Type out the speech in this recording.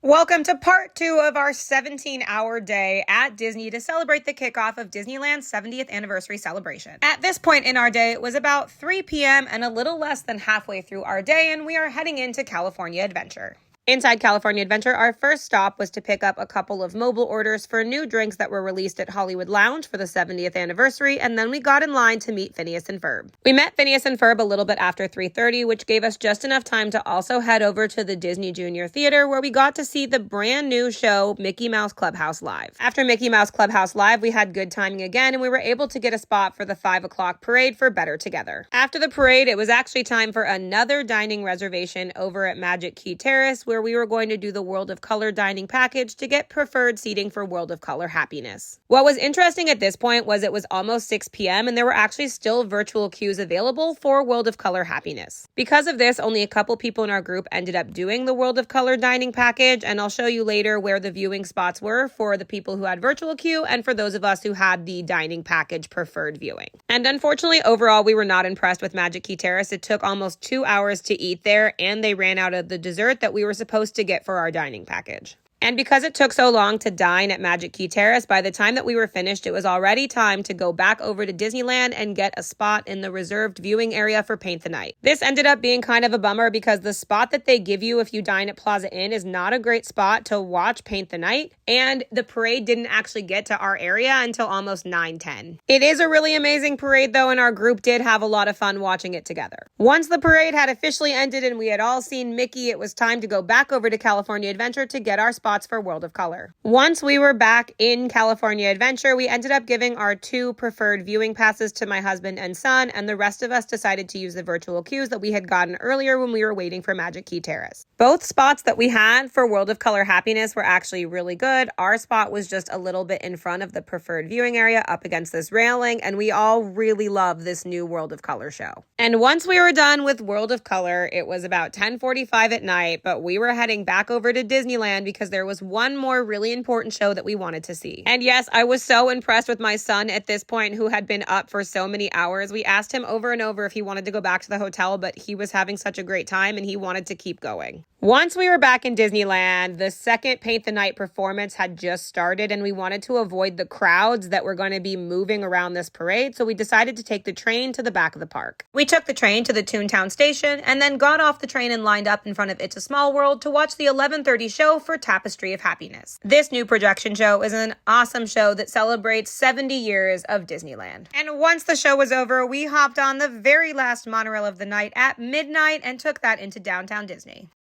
Welcome to part 2 of our 17-hour day at Disney to celebrate the kickoff of Disneyland's 70th anniversary celebration. At this point in our day, it was about 3 p.m. and a little less than halfway through our day, and we are heading into California Adventure. Inside California Adventure, our first stop was to pick up a couple of mobile orders for new drinks that were released at Hollywood Lounge for the 70th anniversary, and then we got in line to meet Phineas and Ferb. We met Phineas and Ferb a little bit after 3:30, which gave us just enough time to also head over to the Disney Junior Theater, where we got to see the brand new show, Mickey Mouse Clubhouse Live. After Mickey Mouse Clubhouse Live, we had good timing again, and we were able to get a spot for the 5 o'clock parade for Better Together. After the parade, it was actually time for another dining reservation over at Magic Key Terrace, where we were going to do the World of Color dining package to get preferred seating for World of Color happiness. What was interesting at this point was it was almost 6 p.m. and there were actually still virtual queues available for World of Color happiness. Because of this, only a couple people in our group ended up doing the World of Color dining package, and I'll show you later where the viewing spots were for the people who had virtual queue and for those of us who had the dining package preferred viewing. And unfortunately, overall, we were not impressed with Magic Key Terrace. It took almost 2 hours to eat there, and they ran out of the dessert that we were supposed to get for our dining package. And because it took so long to dine at Magic Key Terrace, by the time that we were finished, it was already time to go back over to Disneyland and get a spot in the reserved viewing area for Paint the Night. This ended up being kind of a bummer because the spot that they give you if you dine at Plaza Inn is not a great spot to watch Paint the Night, and the parade didn't actually get to our area until almost 9:10. It is a really amazing parade though, and our group did have a lot of fun watching it together. Once the parade had officially ended and we had all seen Mickey, it was time to go back over to California Adventure to get our spots for World of Color. Once we were back in California Adventure, we ended up giving our 2 preferred viewing passes to my husband and son, and the rest of us decided to use the virtual queues that we had gotten earlier when we were waiting for Magic Key Terrace. Both spots that we had for World of Color happiness were actually really good. Our spot was just a little bit in front of the preferred viewing area up against this railing, and we all really love this new World of Color show. And once we were done with World of Color, it was about 10:45 at night, but we were heading back over to Disneyland because there was one more really important show that we wanted to see. And yes, I was so impressed with my son at this point, who had been up for so many hours. We asked him over and over if he wanted to go back to the hotel, but he was having such a great time and he wanted to keep going. Once we were back in Disneyland, the second Paint the Night performance had just started, and we wanted to avoid the crowds that were going to be moving around this parade, so we decided to take the train to the back of the park. We took the train to the Toontown station and then got off the train and lined up in front of It's a Small World to watch the 11:30 show for Tapestry of Happiness. This new projection show is an awesome show that celebrates 70 years of Disneyland. And once the show was over, we hopped on the very last monorail of the night at midnight and took that into downtown Disney.